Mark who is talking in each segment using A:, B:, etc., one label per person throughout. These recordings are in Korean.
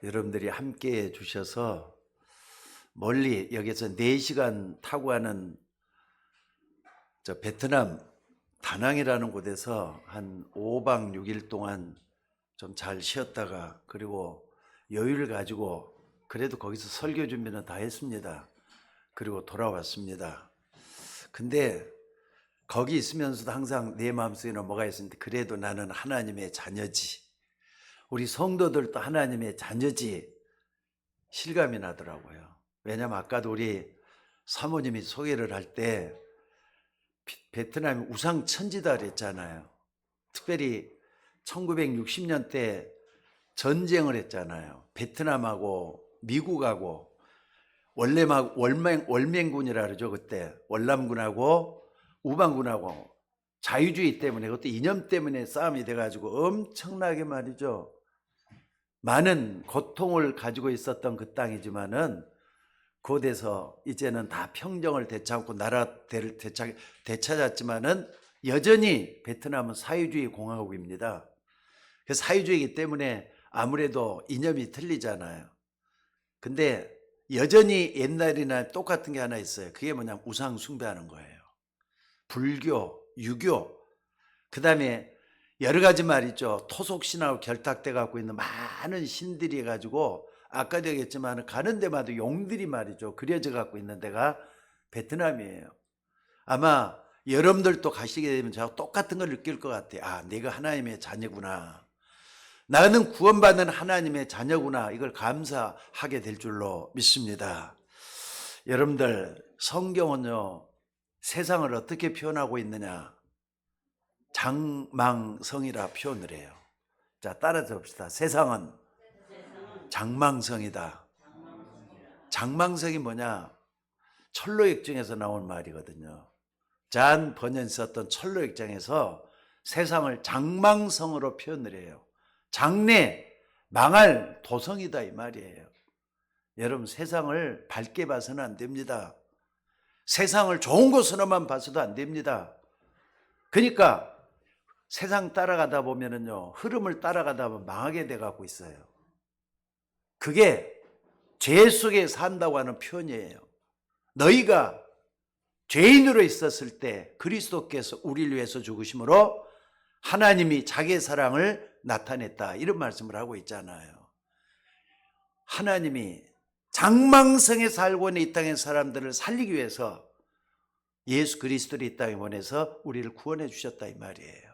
A: 여러분들이 함께 해 주셔서 멀리 여기서 4시간 타고 가는 베트남 다낭이라는 곳에서 한 5박 6일 동안 좀 잘 쉬었다가 그리고 여유를 가지고 그래도 거기서 설교 준비는 다 했습니다. 그리고 돌아왔습니다. 근데 거기 있으면서도 항상 내 마음속에는 뭐가 있었는데 그래도 나는 하나님의 자녀지, 우리 성도들도 하나님의 자녀지 실감이 나더라고요. 왜냐하면 아까도 우리 사모님이 소개를 할 때 베트남이 우상 천지다 그랬잖아요. 특별히 1960년 때 전쟁을 했잖아요. 베트남하고 미국하고 월맹군이라 그러죠. 그때 월남군하고 우방군하고 자유주의 때문에, 그것도 이념 때문에 싸움이 돼가지고 엄청나게 말이죠, 많은 고통을 가지고 있었던 그 땅이지만은 곧에서 이제는 다 평정을 되찾고 나라를 되찾았지만은 여전히 베트남은 사회주의 공화국입니다. 그 사회주의이기 때문에 아무래도 이념이 틀리잖아요. 근데 여전히 옛날이나 똑같은 게 하나 있어요. 그게 뭐냐면 우상 숭배하는 거예요. 불교, 유교, 그 다음에 여러 가지 말이죠. 토속신하고 결탁돼 갖고 있는 많은 신들이 해가지고 아까도 얘기했지만 가는 데마다 용들이 말이죠, 그려져 갖고 있는 데가 베트남이에요. 아마 여러분들도 가시게 되면 저하고 똑같은 걸 느낄 것 같아요. 아, 내가 하나님의 자녀구나, 나는 구원받는 하나님의 자녀구나, 이걸 감사하게 될 줄로 믿습니다. 여러분들, 성경은요 세상을 어떻게 표현하고 있느냐, 장망성이라 표현을 해요. 자, 따라서 봅시다. 세상은 장망성이다. 장망성이 뭐냐? 철로역정에서 나온 말이거든요. 잔 번연이 썼던 철로역정에서 세상을 장망성으로 표현을 해요. 장래 망할 도성이다 이 말이에요. 여러분, 세상을 밝게 봐서는 안 됩니다. 세상을 좋은 것으로만 봐서도 안 됩니다. 그러니까 세상 따라가다 보면은요, 흐름을 따라가다 보면 망하게 돼 갖고 있어요. 그게 죄 속에 산다고 하는 표현이에요. 너희가 죄인으로 있었을 때 그리스도께서 우리를 위해서 죽으심으로 하나님이 자기의 사랑을 나타냈다, 이런 말씀을 하고 있잖아요. 하나님이 장망성에 살고 있는 이 땅의 사람들을 살리기 위해서 예수 그리스도를 이 땅에 보내서 우리를 구원해 주셨다 이 말이에요.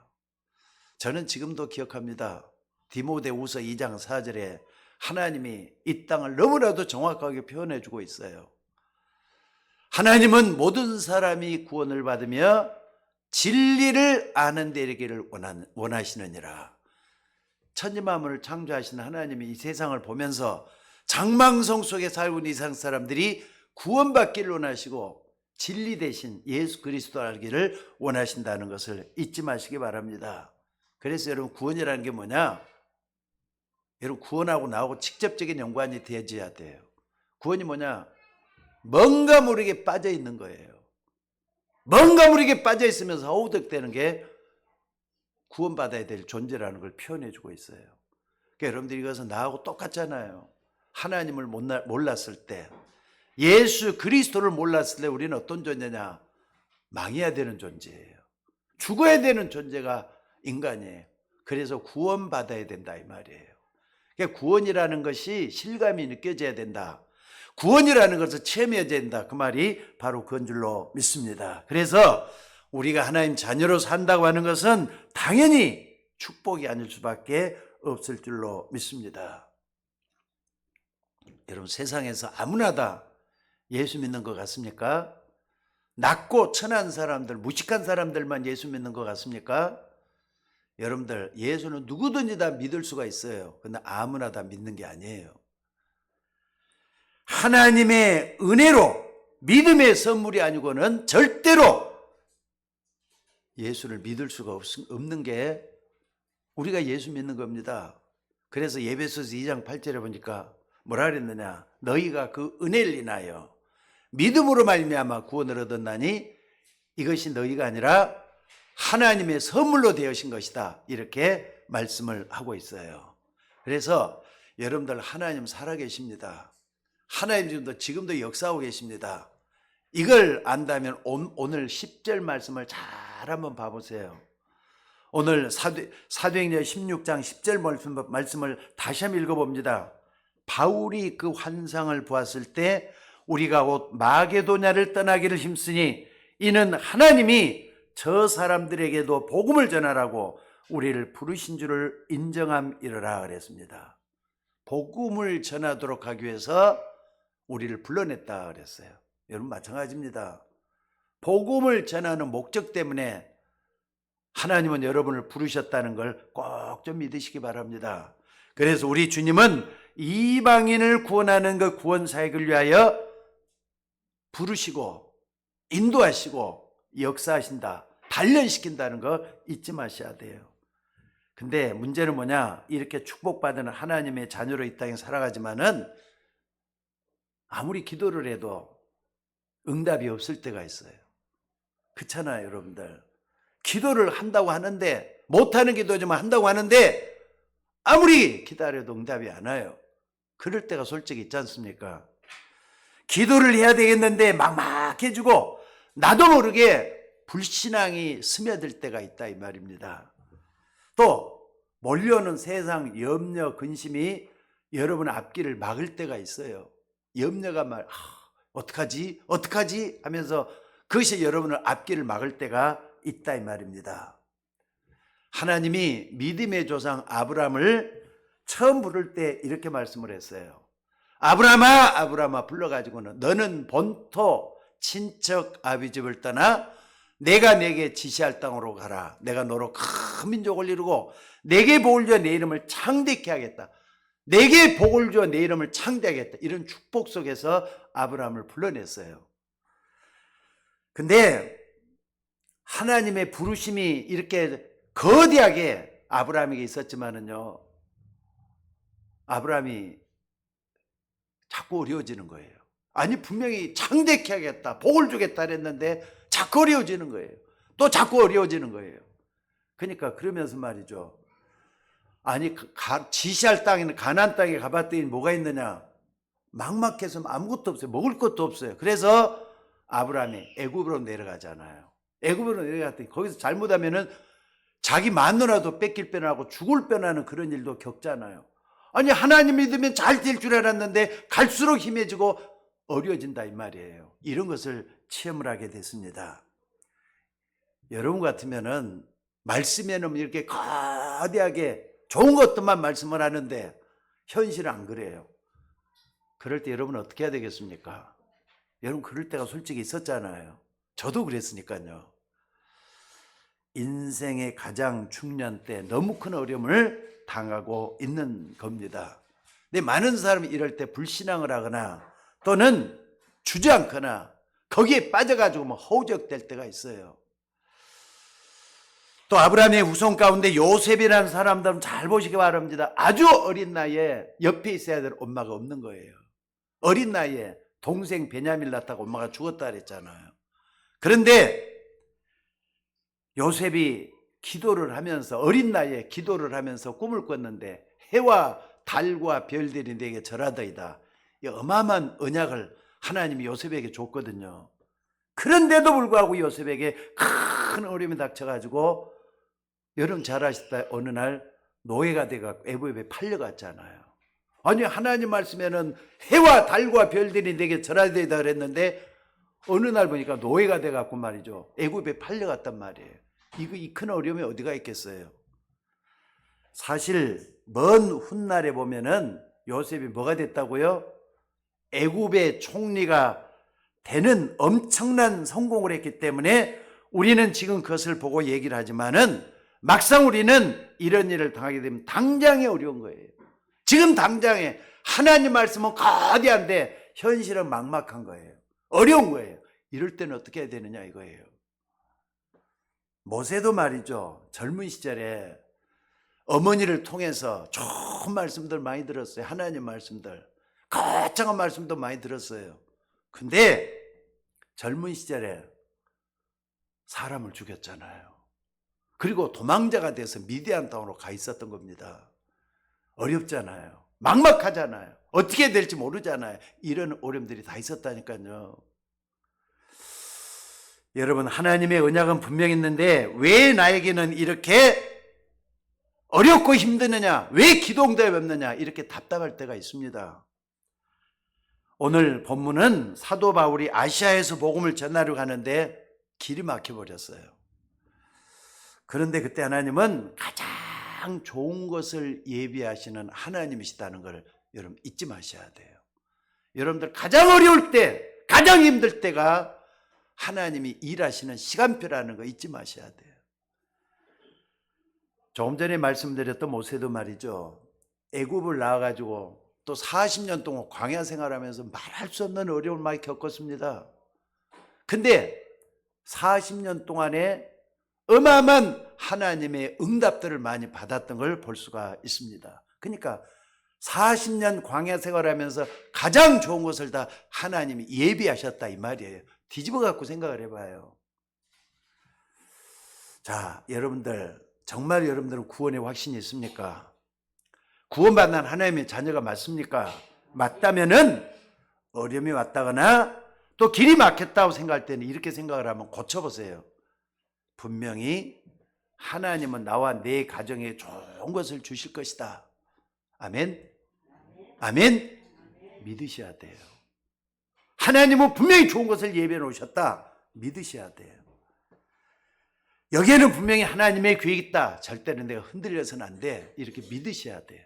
A: 저는 지금도 기억합니다. 디모데후서 2장 4절에 하나님이 이 땅을 너무나도 정확하게 표현해 주고 있어요. 하나님은 모든 사람이 구원을 받으며 진리를 아는 데 이르기를 원하시느니라. 천지만물을 창조하신 하나님이 이 세상을 보면서 장망성 속에 살고 있는 이상 사람들이 구원받기를 원하시고 진리 대신 예수 그리스도 알기를 원하신다는 것을 잊지 마시기 바랍니다. 그래서 여러분, 구원이라는 게 뭐냐? 여러분, 구원하고 나하고 직접적인 연관이 되어져야 돼요. 구원이 뭐냐? 뭔가 모르게 빠져 있는 거예요. 뭔가 모르게 빠져 있으면서 허우적대는 게 구원받아야 될 존재라는 걸 표현해 주고 있어요. 그러니까 여러분들이 이것은 나하고 똑같잖아요. 하나님을 몰랐을 때, 예수 그리스도를 몰랐을 때 우리는 어떤 존재냐? 망해야 되는 존재예요. 죽어야 되는 존재가 인간이에요. 그래서 구원받아야 된다 이 말이에요. 그러니까 구원이라는 것이 실감이 느껴져야 된다. 구원이라는 것을 체험해야 된다. 그 말이 바로 그건 줄로 믿습니다. 그래서 우리가 하나님 자녀로 산다고 하는 것은 당연히 축복이 아닐 수밖에 없을 줄로 믿습니다. 여러분, 세상에서 아무나 다 예수 믿는 것 같습니까? 낮고 천한 사람들, 무식한 사람들만 예수 믿는 것 같습니까? 여러분들, 예수는 누구든지 다 믿을 수가 있어요. 그런데 아무나 다 믿는 게 아니에요. 하나님의 은혜로, 믿음의 선물이 아니고는 절대로 예수를 믿을 수가 없는 게 우리가 예수 믿는 겁니다. 그래서 에베소서 2장 8절에 보니까 뭐라 그랬느냐? 너희가 그 은혜를 인하여 믿음으로 말미암아 구원을 얻었나니 이것이 너희가 아니라 하나님의 선물로 되어진 것이다, 이렇게 말씀을 하고 있어요. 그래서 여러분들 하나님 살아계십니다. 하나님 지금도 역사하고 계십니다. 이걸 안다면 오늘 10절 말씀을 잘 한번 봐보세요. 오늘 사도행전 16장 10절 말씀을 다시 한번 읽어봅니다. 바울이 그 환상을 보았을 때 우리가 곧 마게도냐를 떠나기를 힘쓰니 이는 하나님이 저 사람들에게도 복음을 전하라고 우리를 부르신 줄을 인정함이라 그랬습니다. 복음을 전하도록 하기 위해서 우리를 불러냈다 그랬어요. 여러분 마찬가지입니다. 복음을 전하는 목적 때문에 하나님은 여러분을 부르셨다는 걸 꼭 좀 믿으시기 바랍니다. 그래서 우리 주님은 이방인을 구원하는 그 구원 사역을 위하여 부르시고 인도하시고 역사하신다, 단련시킨다는 거 잊지 마셔야 돼요. 근데 문제는 뭐냐? 이렇게 축복받은 하나님의 자녀로 이 땅에 살아가지만은 아무리 기도를 해도 응답이 없을 때가 있어요. 그렇잖아요, 여러분들. 기도를 한다고 하는데, 못하는 기도지만 한다고 하는데 아무리 기다려도 응답이 안 와요. 그럴 때가 솔직히 있지 않습니까? 기도를 해야 되겠는데 막막해지고 나도 모르게 불신앙이 스며들 때가 있다 이 말입니다. 또 몰려오는 세상 염려 근심이 여러분 앞길을 막을 때가 있어요. 염려가 어떡하지 하면서 그것이 여러분의 앞길을 막을 때가 있다 이 말입니다. 하나님이 믿음의 조상 아브라함을 처음 부를 때 이렇게 말씀을 했어요. 아브라함아 아브라함아 불러가지고는 너는 본토 친척 아비집을 떠나 내가 내게 지시할 땅으로 가라. 내가 너로 큰 민족을 이루고 내게 복을 줘 내 이름을 창대케 하겠다. 내게 복을 줘 내 이름을 창대하겠다. 이런 축복 속에서 아브라함을 불러냈어요. 근데 하나님의 부르심이 이렇게 거대하게 아브라함에게 있었지만은요, 아브라함이 자꾸 어려워지는 거예요. 아니 분명히 창대케 하겠다, 복을 주겠다 그랬는데 자꾸 어려워지는 거예요. 또 자꾸 어려워지는 거예요. 그러니까 그러면서 말이죠. 아니 지시할 땅에는 가나안 땅에 가봤더니 뭐가 있느냐? 막막해서 아무것도 없어요. 먹을 것도 없어요. 그래서 아브라함이 애굽으로 내려가잖아요. 애굽으로 내려갔더니 거기서 잘못하면은 자기 마누라도 뺏길 뻔하고 죽을 뻔하는 그런 일도 겪잖아요. 아니 하나님 믿으면 잘 될 줄 알았는데 갈수록 힘해지고 어려워진다 이 말이에요. 이런 것을 체험을 하게 됐습니다. 여러분 같으면은 말씀에는 이렇게 거대하게 좋은 것들만 말씀을 하는데 현실은 안 그래요. 그럴 때 여러분 어떻게 해야 되겠습니까? 여러분 그럴 때가 솔직히 있었잖아요. 저도 그랬으니까요. 인생의 가장 중요한 때 너무 큰 어려움을 당하고 있는 겁니다. 근데 많은 사람이 이럴 때 불신앙을 하거나 또는 주저앉거나 거기에 빠져가지고 허우적될 때가 있어요. 또 아브라함의 후손 가운데 요셉이라는 사람들은 잘 보시기 바랍니다. 아주 어린 나이에 옆에 있어야 될 엄마가 없는 거예요. 어린 나이에 동생 베냐민을 낳다가 엄마가 죽었다 그랬잖아요. 그런데 요셉이 기도를 하면서 어린 나이에 기도를 하면서 꿈을 꿨는데 해와 달과 별들이 내게 절하더이다. 이 어마어마한 언약을 하나님이 요셉에게 줬거든요. 그런데도 불구하고 요셉에게 큰 어려움이 닥쳐가지고 여러분 잘 아시다 어느 날 노예가 돼가지고 애굽에 팔려갔잖아요. 아니 하나님 말씀에는 해와 달과 별들이 내게 절하더이다 그랬는데 어느 날 보니까 노예가 돼갖고 말이죠. 애굽에 팔려갔단 말이에요. 이 큰 어려움이 어디가 있겠어요? 사실 먼 훗날에 보면은 요셉이 뭐가 됐다고요? 애굽의 총리가 되는 엄청난 성공을 했기 때문에 우리는 지금 그것을 보고 얘기를 하지만은 막상 우리는 이런 일을 당하게 되면 당장에 어려운 거예요. 지금 당장에 하나님 말씀은 거대한데 현실은 막막한 거예요. 어려운 거예요. 이럴 때는 어떻게 해야 되느냐 이거예요. 모세도 말이죠. 젊은 시절에 어머니를 통해서 좋은 말씀들 많이 들었어요. 하나님 말씀들. 거창한 말씀도 많이 들었어요. 근데 젊은 시절에 사람을 죽였잖아요. 그리고 도망자가 돼서 미디안 땅으로 가 있었던 겁니다. 어렵잖아요. 막막하잖아요. 어떻게 될지 모르잖아요. 이런 어려움들이 다 있었다니까요. 여러분, 하나님의 언약은 분명히 있는데 왜 나에게는 이렇게 어렵고 힘드느냐, 왜 기도 응답이 없느냐, 이렇게 답답할 때가 있습니다. 오늘 본문은 사도 바울이 아시아에서 복음을 전하러 가는데 길이 막혀버렸어요. 그런데 그때 하나님은 가장 좋은 것을 예비하시는 하나님이시다는 걸 여러분 잊지 마셔야 돼요. 여러분들 가장 어려울 때, 가장 힘들 때가 하나님이 일하시는 시간표라는 거 잊지 마셔야 돼요. 조금 전에 말씀드렸던 모세도 말이죠. 애굽을 나와가지고 또 40년 동안 광야 생활하면서 말할 수 없는 어려움을 많이 겪었습니다. 근데 40년 동안에 어마어마한 하나님의 응답들을 많이 받았던 걸 볼 수가 있습니다. 그러니까 40년 광야 생활하면서 가장 좋은 것을 다 하나님이 예비하셨다 이 말이에요. 뒤집어 갖고 생각을 해봐요. 자, 여러분들 정말 여러분들은 구원의 확신이 있습니까? 구원받는 하나님의 자녀가 맞습니까? 맞다면은 어려움이 왔다거나 또 길이 막혔다고 생각할 때는 이렇게 생각을 하면 고쳐보세요. 분명히 하나님은 나와 내 가정에 좋은 것을 주실 것이다. 아멘? 아멘? 믿으셔야 돼요. 하나님은 분명히 좋은 것을 예비해 놓으셨다. 믿으셔야 돼요. 여기에는 분명히 하나님의 계획이 있다. 절대로 내가 흔들려서는 안 돼. 이렇게 믿으셔야 돼요.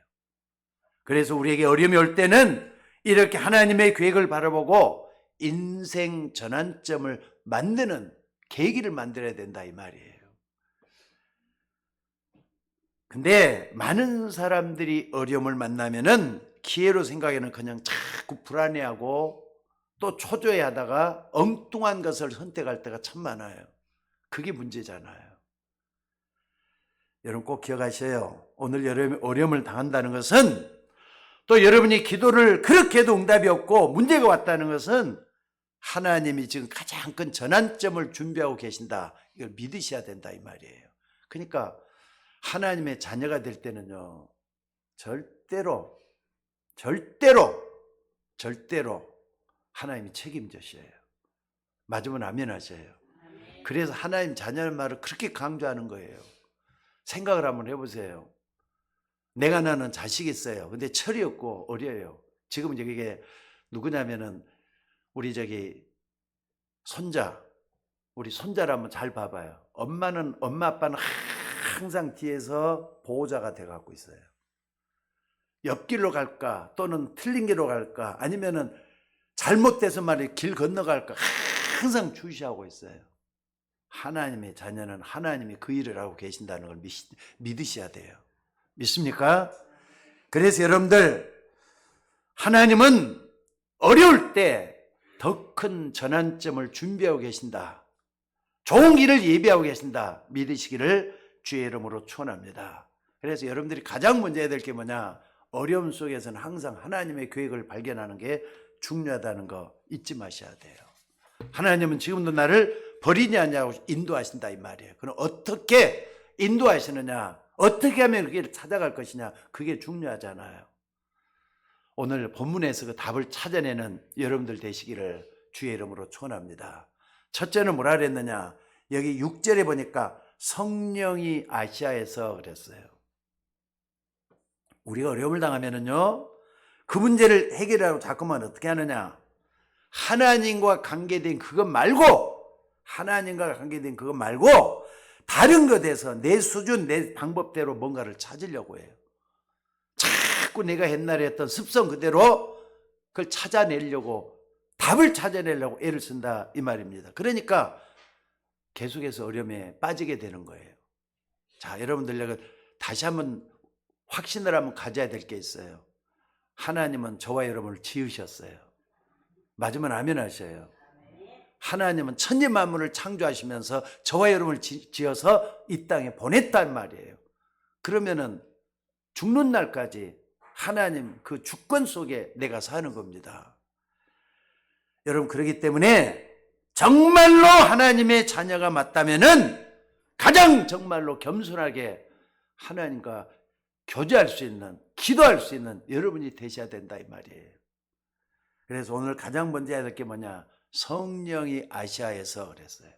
A: 그래서 우리에게 어려움이 올 때는 이렇게 하나님의 계획을 바라보고 인생 전환점을 만드는 계기를 만들어야 된다 이 말이에요. 근데 많은 사람들이 어려움을 만나면은 기회로 생각에는 그냥 자꾸 불안해하고 또 초조해하다가 엉뚱한 것을 선택할 때가 참 많아요. 그게 문제잖아요. 여러분 꼭 기억하셔요. 오늘 여러분이 어려움을 당한다는 것은 또 여러분이 기도를 그렇게 해도 응답이 없고 문제가 왔다는 것은 하나님이 지금 가장 큰 전환점을 준비하고 계신다. 이걸 믿으셔야 된다 이 말이에요. 그러니까 하나님의 자녀가 될 때는요. 절대로 하나님이 책임져셔요. 맞으면 아멘 하셔요. 그래서 하나님 자녀의 말을 그렇게 강조하는 거예요. 생각을 한번 해보세요. 내가 나는 자식이 있어요. 근데 철이 없고 어려요. 지금 이게 누구냐면은 우리 우리 손자를 한번 잘 봐봐요. 엄마 아빠는 항상 뒤에서 보호자가 돼갖고 있어요. 옆길로 갈까 또는 틀린 길로 갈까 아니면은 잘못돼서 말이에요. 길 건너갈까 항상 주시하고 있어요. 하나님의 자녀는 하나님이 그 일을 하고 계신다는 걸 믿으셔야 돼요. 믿습니까? 그래서 여러분들 하나님은 어려울 때 더 큰 전환점을 준비하고 계신다. 좋은 길을 예비하고 계신다. 믿으시기를 주의 이름으로 축원합니다. 그래서 여러분들이 가장 먼저 해야 될 게 뭐냐? 어려움 속에서는 항상 하나님의 계획을 발견하는 게 중요하다는 거 잊지 마셔야 돼요. 하나님은 지금도 나를 버리지 않냐고 인도하신다 이 말이에요. 그럼 어떻게 인도하시느냐? 어떻게 하면 그 길을 찾아갈 것이냐? 그게 중요하잖아요. 오늘 본문에서 그 답을 찾아내는 여러분들 되시기를 주의 이름으로 축원합니다. 첫째는 뭐라 그랬느냐? 여기 6절에 보니까 성령이 아시아에서 그랬어요. 우리가 어려움을 당하면은요, 그 문제를 해결하고 자꾸만 어떻게 하느냐? 하나님과 관계된 그것 말고 다른 것에서 내 수준, 내 방법대로 뭔가를 찾으려고 해요. 자꾸 내가 옛날에 했던 습성 그대로 그걸 찾아내려고, 답을 찾아내려고 애를 쓴다 이 말입니다. 그러니까 계속해서 어려움에 빠지게 되는 거예요. 자, 여러분들 내가 다시 한번 확신을 한번 가져야 될 게 있어요. 하나님은 저와 여러분을 지으셨어요. 맞으면 아멘 하셔요. 하나님은 천지 만물을 창조하시면서 저와 여러분을 지어서 이 땅에 보냈단 말이에요. 그러면은 죽는 날까지 하나님 그 주권 속에 내가 사는 겁니다. 여러분, 그렇기 때문에 정말로 하나님의 자녀가 맞다면은 가장 정말로 겸손하게 하나님과 교제할 수 있는 기도할 수 있는 여러분이 되셔야 된다 이 말이에요. 그래서 오늘 가장 먼저 해야 될 게 뭐냐? 성령이 아시아에서 그랬어요.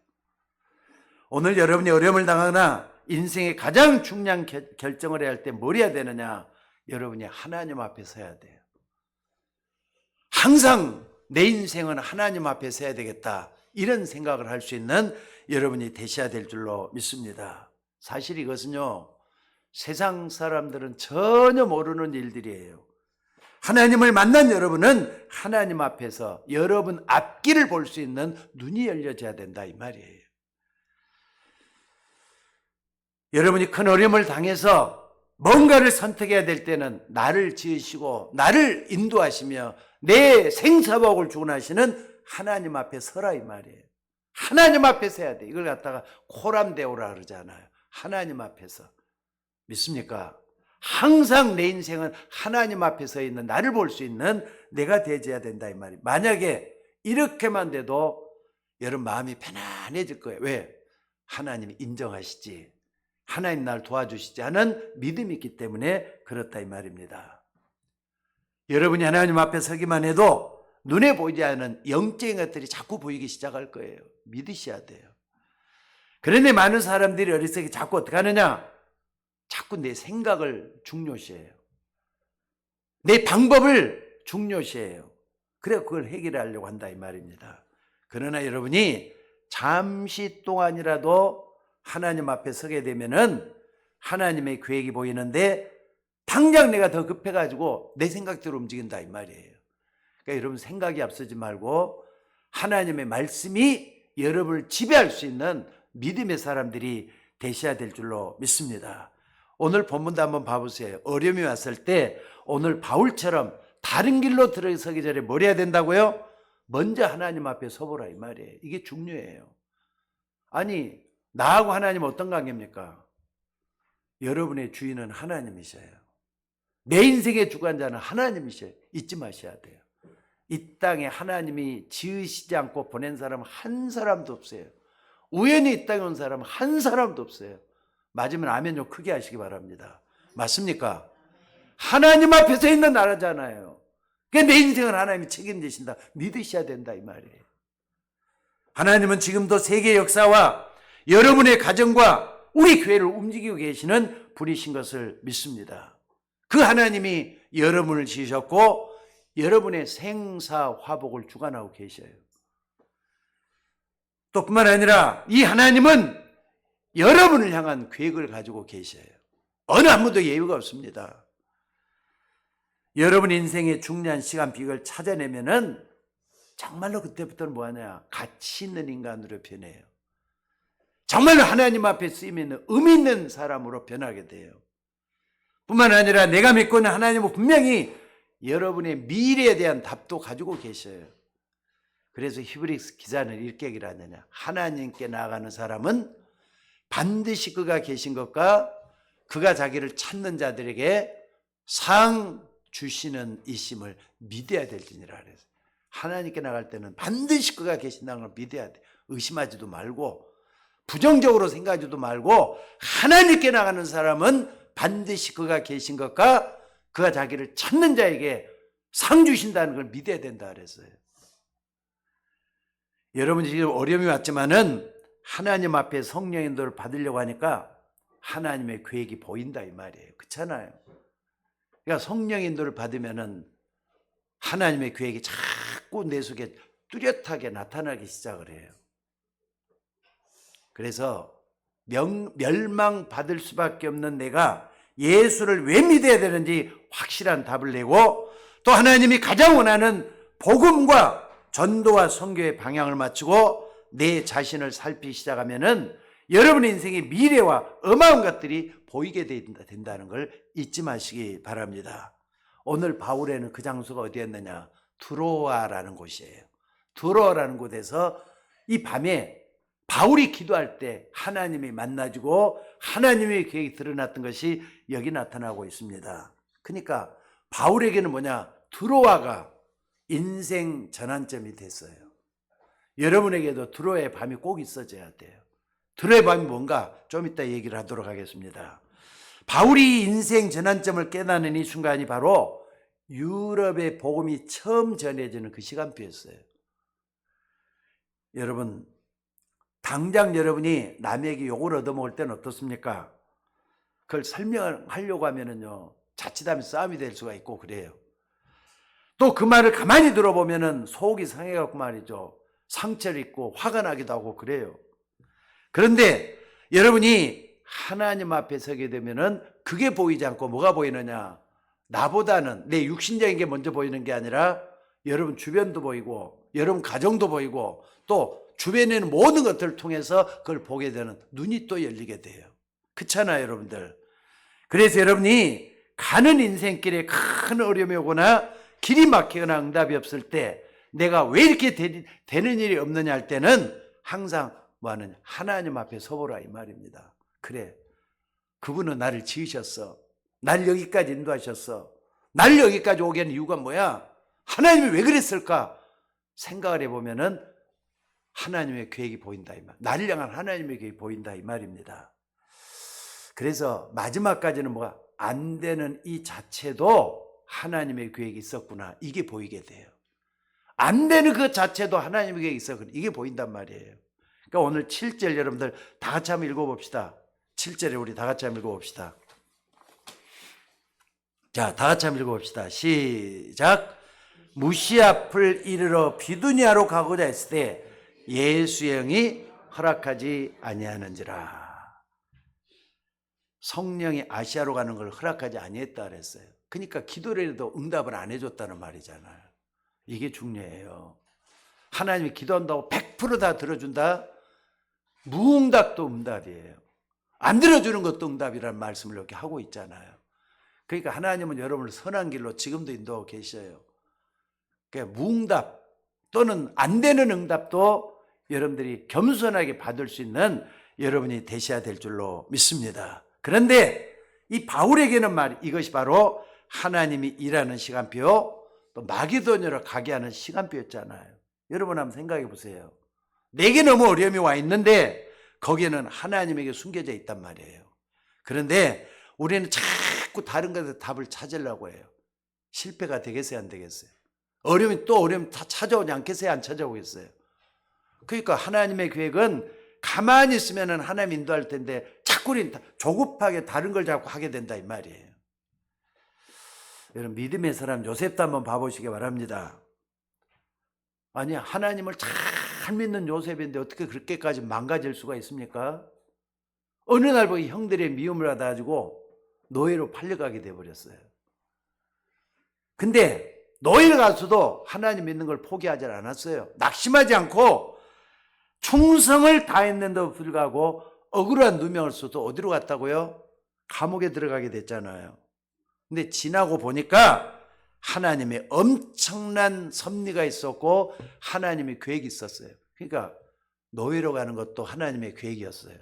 A: 오늘 여러분이 어려움을 당하거나 인생의 가장 중요한 결정을 해야 할 때 뭘 해야 되느냐? 여러분이 하나님 앞에 서야 돼요. 항상 내 인생은 하나님 앞에 서야 되겠다, 이런 생각을 할 수 있는 여러분이 되셔야 될 줄로 믿습니다. 사실 이것은요, 세상 사람들은 전혀 모르는 일들이에요. 하나님을 만난 여러분은 하나님 앞에서 여러분 앞길을 볼 수 있는 눈이 열려져야 된다 이 말이에요. 여러분이 큰 어려움을 당해서 뭔가를 선택해야 될 때는 나를 지으시고 나를 인도하시며 내 생사복을 주관하시는 하나님 앞에 서라 이 말이에요. 하나님 앞에 서야 돼. 이걸 갖다가 코람데오라 그러잖아요. 하나님 앞에서. 믿습니까? 항상 내 인생은 하나님 앞에 서 있는 나를 볼 수 있는 내가 되어야 된다 이 말이에요. 만약에 이렇게만 돼도 여러분 마음이 편안해질 거예요. 왜? 하나님이 인정하시지, 하나님 날 도와주시지 하는 믿음이 있기 때문에 그렇다 이 말입니다. 여러분이 하나님 앞에 서기만 해도 눈에 보이지 않는 영적인 것들이 자꾸 보이기 시작할 거예요. 믿으셔야 돼요. 그런데 많은 사람들이 어리석게 자꾸 어떻게 하느냐? 자꾸 내 생각을 중요시해요. 내 방법을 중요시해요. 그래 그걸 해결하려고 한다 이 말입니다. 그러나 여러분이 잠시 동안이라도 하나님 앞에 서게 되면은 하나님의 계획이 보이는데 당장 내가 더 급해가지고 내 생각대로 움직인다 이 말이에요. 그러니까 여러분 생각이 앞서지 말고 하나님의 말씀이 여러분을 지배할 수 있는 믿음의 사람들이 되셔야 될 줄로 믿습니다. 오늘 본문도 한번 봐보세요. 어려움이 왔을 때 오늘 바울처럼 다른 길로 들어서기 전에 뭘 해야 된다고요? 먼저 하나님 앞에 서보라 이 말이에요. 이게 중요해요. 아니 나하고 하나님 어떤 관계입니까? 여러분의 주인은 하나님이셔요. 내 인생의 주관자는 하나님이셔요. 잊지 마셔야 돼요. 이 땅에 하나님이 지으시지 않고 보낸 사람 한 사람도 없어요. 우연히 이 땅에 온 사람 한 사람도 없어요. 맞으면 아멘 좀 크게 하시기 바랍니다. 맞습니까? 하나님 앞에 서 있는 나라잖아요. 그러니까 내 인생은 하나님이 책임지신다, 믿으셔야 된다 이 말이에요. 하나님은 지금도 세계 역사와 여러분의 가정과 우리 교회를 움직이고 계시는 분이신 것을 믿습니다. 그 하나님이 여러분을 지으셨고 여러분의 생사화복을 주관하고 계셔요. 또 뿐만 아니라 이 하나님은 여러분을 향한 계획을 가지고 계셔요. 어느 아무도 예외가 없습니다. 여러분 인생의 중요한 시간 비극을 찾아내면은 정말로 그때부터는 뭐하냐? 가치 있는 인간으로 변해요. 정말로 하나님 앞에 쓰이면 의미 있는 사람으로 변하게 돼요. 뿐만 아니라 내가 믿고 있는 하나님은 분명히 여러분의 미래에 대한 답도 가지고 계셔요. 그래서 히브리서 기자는 이렇게 얘기를 하느냐? 하나님께 나아가는 사람은 반드시 그가 계신 것과 그가 자기를 찾는 자들에게 상 주시는 이심을 믿어야 될지니라 그랬어요. 하나님께 나갈 때는 반드시 그가 계신다는 걸 믿어야 돼. 의심하지도 말고 부정적으로 생각하지도 말고 하나님께 나가는 사람은 반드시 그가 계신 것과 그가 자기를 찾는 자에게 상 주신다는 걸 믿어야 된다 그랬어요. 여러분 지금 어려움이 왔지만은 하나님 앞에 성령 인도를 받으려고 하니까 하나님의 계획이 보인다 이 말이에요. 그렇잖아요. 그러니까 성령 인도를 받으면은 하나님의 계획이 자꾸 내 속에 뚜렷하게 나타나기 시작을 해요. 그래서 멸망받을 수밖에 없는 내가 예수를 왜 믿어야 되는지 확실한 답을 내고 또 하나님이 가장 원하는 복음과 전도와 선교의 방향을 맞추고 내 자신을 살피기 시작하면은 여러분의 인생의 미래와 어마어마한 것들이 보이게 된다는 걸 잊지 마시기 바랍니다. 오늘 바울에는 그 장소가 어디였느냐? 드로아라는 곳이에요. 드로아라는 곳에서 이 밤에 바울이 기도할 때 하나님이 만나주고 하나님의 계획이 드러났던 것이 여기 나타나고 있습니다. 그러니까 바울에게는 뭐냐? 드로아가 인생 전환점이 됐어요. 여러분에게도 드로아의 밤이 꼭 있어져야 돼요. 드로아의 밤이 뭔가 좀 이따 얘기를 하도록 하겠습니다. 바울이 인생 전환점을 깨닫는 이 순간이 바로 유럽의 복음이 처음 전해지는 그 시간표였어요. 여러분, 당장 여러분이 남에게 욕을 얻어먹을 때는 어떻습니까? 그걸 설명하려고 하면은요, 자칫하면 싸움이 될 수가 있고 그래요. 또 그 말을 가만히 들어보면은 속이 상해갖고 말이죠. 상처를 입고 화가 나기도 하고 그래요. 그런데 여러분이 하나님 앞에 서게 되면은 그게 보이지 않고 뭐가 보이느냐? 나보다는 내 육신적인 게 먼저 보이는 게 아니라 여러분 주변도 보이고 여러분 가정도 보이고 또 주변에 있는 모든 것들을 통해서 그걸 보게 되는 눈이 또 열리게 돼요. 그렇잖아요, 여러분들. 그래서 여러분이 가는 인생길에 큰 어려움이 오거나 길이 막히거나 응답이 없을 때 내가 왜 이렇게 되는 일이 없느냐 할 때는 항상 뭐하느냐? 하나님 앞에 서보라 이 말입니다. 그래, 그분은 나를 지으셨어. 날 여기까지 인도하셨어. 날 여기까지 오게 한 이유가 뭐야? 하나님이 왜 그랬을까? 생각을 해보면은 하나님의 계획이 보인다 이 말. 나를 향한 하나님의 계획이 보인다 이 말입니다. 그래서 마지막까지는 뭐가 안 되는 이 자체도 하나님의 계획이 있었구나. 이게 보이게 돼요. 안 되는 그 자체도 하나님의 계획이 있었구나. 이게 보인단 말이에요. 그러니까 오늘 7절 여러분들 다 같이 한번 읽어봅시다. 7절에 우리 다 같이 한번 읽어봅시다. 자, 다 같이 한번 읽어봅시다. 시작. 무시 앞을 이르러 비두니아로 가고자 했을 때 예수의 영이 허락하지 아니하는지라. 성령이 아시아로 가는 걸 허락하지 아니했다 그랬어요. 그러니까 기도를 해도 응답을 안 해줬다는 말이잖아요. 이게 중요해요. 하나님이 기도한다고 100% 다 들어준다? 무응답도 응답이에요. 안 들어주는 것도 응답이라는 말씀을 이렇게 하고 있잖아요. 그러니까 하나님은 여러분을 선한 길로 지금도 인도하고 계셔요. 그러니까 무응답 또는 안 되는 응답도 여러분들이 겸손하게 받을 수 있는 여러분이 되셔야 될 줄로 믿습니다. 그런데 이 바울에게는 이것이 바로 하나님이 일하는 시간표, 또 마게도냐로 가게 하는 시간표였잖아요. 여러분 한번 생각해 보세요. 내게 너무 어려움이 와 있는데 거기에는 하나님에게 숨겨져 있단 말이에요. 그런데 우리는 자꾸 다른 것에 답을 찾으려고 해요. 실패가 되겠어요, 안 되겠어요? 어려움이 또 어려움 다 찾아오지 않겠어요, 안 찾아오겠어요? 그러니까 하나님의 계획은 가만히 있으면 하나님 인도할 텐데 자꾸 조급하게 다른 걸 자꾸 하게 된다 이 말이에요. 여러분 믿음의 사람 요셉도 한번 봐보시기 바랍니다. 아니 하나님을 잘 믿는 요셉인데 어떻게 그렇게까지 망가질 수가 있습니까? 어느 날 보니 형들의 미움을 받아가지고 노예로 팔려가게 돼버렸어요. 근데 노예를 가서도 하나님 믿는 걸 포기하지 않았어요. 낙심하지 않고 충성을 다했는데도 불구하고 억울한 누명을 써도 어디로 갔다고요? 감옥에 들어가게 됐잖아요. 근데 지나고 보니까 하나님의 엄청난 섭리가 있었고 하나님의 계획이 있었어요. 그러니까 노예로 가는 것도 하나님의 계획이었어요.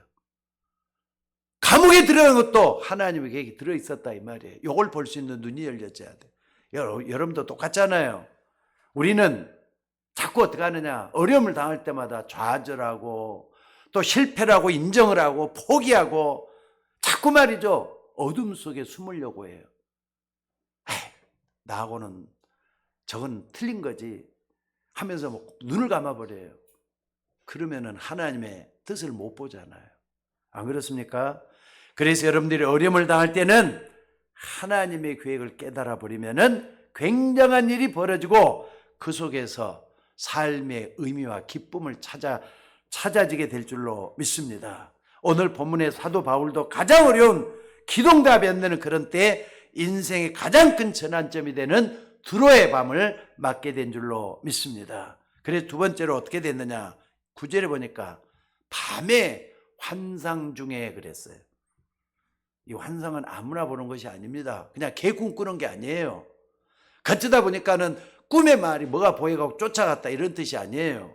A: 감옥에 들어가는 것도 하나님의 계획이 들어있었다 이 말이에요. 이걸 볼 수 있는 눈이 열려져야 돼. 여러분도 똑같잖아요. 우리는 자꾸 어떻게 하느냐, 어려움을 당할 때마다 좌절하고 또 실패를 하고 인정을 하고 포기하고 자꾸 말이죠, 어둠 속에 숨으려고 해요. 나하고는 저건 틀린 거지 하면서 눈을 감아버려요. 그러면은 하나님의 뜻을 못 보잖아요. 안 그렇습니까? 그래서 여러분들이 어려움을 당할 때는 하나님의 계획을 깨달아 버리면은 굉장한 일이 벌어지고 그 속에서 삶의 의미와 기쁨을 찾아지게 될 줄로 믿습니다. 오늘 본문의 사도 바울도 가장 어려운 기동답이 안 되는 그런 때에 인생의 가장 큰 전환점이 되는 두로의 밤을 맞게 된 줄로 믿습니다. 그래서 두 번째로 어떻게 됐느냐, 9절에 보니까 밤에 환상 중에 그랬어요. 이 환상은 아무나 보는 것이 아닙니다. 그냥 개 꿈꾸는 게 아니에요. 걷다 보니까는 꿈의 말이 뭐가 보여가고 쫓아갔다 이런 뜻이 아니에요.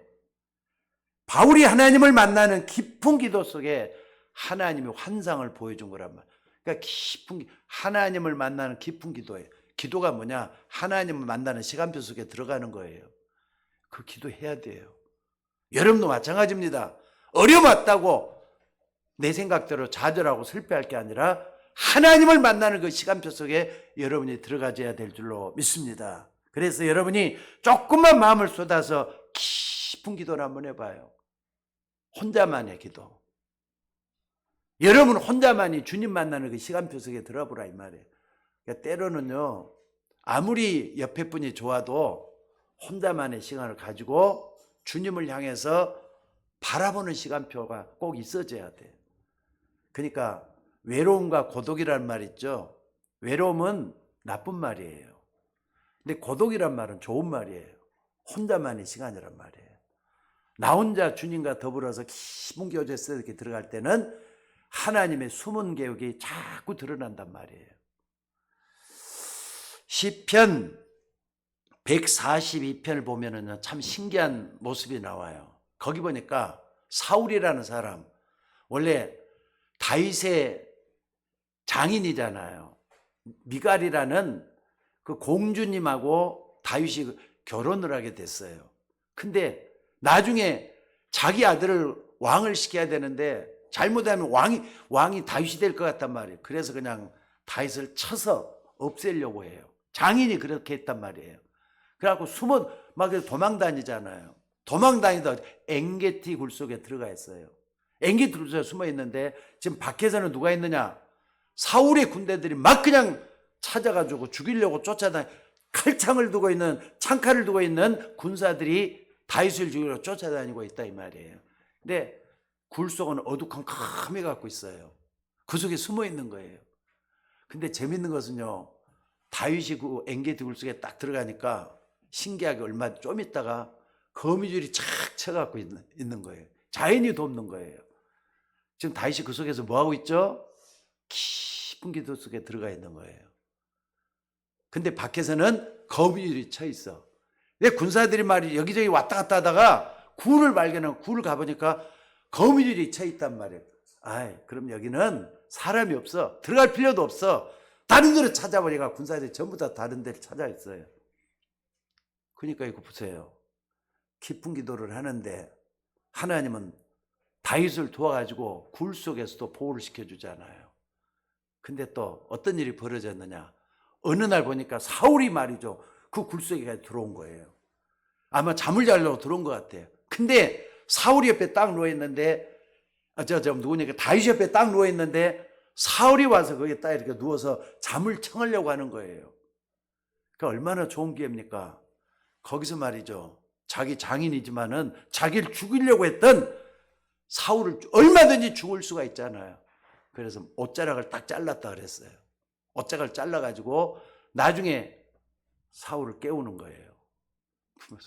A: 바울이 하나님을 만나는 깊은 기도 속에 하나님이 환상을 보여준 거란 말이에요. 그러니까 깊은 하나님을 만나는 깊은 기도예요. 기도가 뭐냐? 하나님을 만나는 시간표 속에 들어가는 거예요. 그 기도해야 돼요. 여러분도 마찬가지입니다. 어려움 왔다고 내 생각대로 좌절하고 슬퍼할 게 아니라 하나님을 만나는 그 시간표 속에 여러분이 들어가줘야 될 줄로 믿습니다. 그래서 여러분이 조금만 마음을 쏟아서 깊은 기도를 한번 해봐요. 혼자만의 기도. 여러분 혼자만이 주님 만나는 그 시간표 속에 들어보라 이 말이에요. 그러니까 때로는요, 아무리 옆에 분이 좋아도 혼자만의 시간을 가지고 주님을 향해서 바라보는 시간표가 꼭 있어져야 돼요. 그러니까 외로움과 고독이라는 말 있죠. 외로움은 나쁜 말이에요. 근데 고독이란 말은 좋은 말이에요. 혼자만의 시간이란 말이에요. 나 혼자 주님과 더불어서 깊은 교제 속에 이렇게 들어갈 때는 하나님의 숨은 계획이 자꾸 드러난단 말이에요. 시편 142편을 보면은 참 신기한 모습이 나와요. 거기 보니까 사울이라는 사람, 원래 다윗의 장인이잖아요. 미갈이라는 그 공주님하고 다윗이 결혼을 하게 됐어요. 근데 나중에 자기 아들을 왕을 시켜야 되는데 잘못하면 왕이 다윗이 될 것 같단 말이에요. 그래서 그냥 다윗을 쳐서 없애려고 해요. 장인이 그렇게 했단 말이에요. 그래갖고 숨어 막 도망 다니잖아요. 도망 다니다 엔게티 굴 속에 들어가 있어요. 엔게티 굴 속에 숨어 있는데 지금 밖에서는 누가 있느냐? 사울의 군대들이 막 그냥 찾아가지고 죽이려고 쫓아다니, 칼창을 두고 있는, 창칼을 두고 있는 군사들이 다윗을 죽이려고 쫓아다니고 있다 이 말이에요. 근데 굴 속은 어두컴컴해 갖고 있어요. 그 속에 숨어 있는 거예요. 근데 재밌는 것은요, 다윗이 그 엔게디 굴 속에 딱 들어가니까 신기하게 얼마 좀 있다가 거미줄이 착 쳐갖고 있는 거예요. 자연이 돕는 거예요. 지금 다윗이 그 속에서 뭐 하고 있죠? 깊은 기도 속에 들어가 있는 거예요. 근데 밖에서는 거미줄이 쳐 있어. 왜 군사들이 말이 여기저기 왔다 갔다 하다가 굴을 발견하고 굴을 가보니까 거미줄이 쳐 있단 말이에요. 아이, 그럼 여기는 사람이 없어. 들어갈 필요도 없어. 다른 데로 찾아보니까 군사들이 전부 다 다른 데를 찾아 있어요. 그러니까 이거 보세요. 깊은 기도를 하는데 하나님은 다윗을 도와가지고 굴 속에서도 보호를 시켜주잖아요. 근데 또 어떤 일이 벌어졌느냐? 어느 날 보니까 사울이 말이죠, 그 굴 속에 들어온 거예요. 아마 잠을 자려고 들어온 것 같아요. 근데 사울이 옆에 딱 누워있는데, 누구니까 다윗 옆에 딱 누워있는데 사울이 와서 거기에 딱 이렇게 누워서 잠을 청하려고 하는 거예요. 그러니까 얼마나 좋은 기회입니까? 거기서 말이죠, 자기 장인이지만은 자기를 죽이려고 했던 사울을 얼마든지 죽을 수가 있잖아요. 그래서 옷자락을 딱 잘랐다 그랬어요. 옷자락을 잘라가지고 나중에 사울을 깨우는 거예요.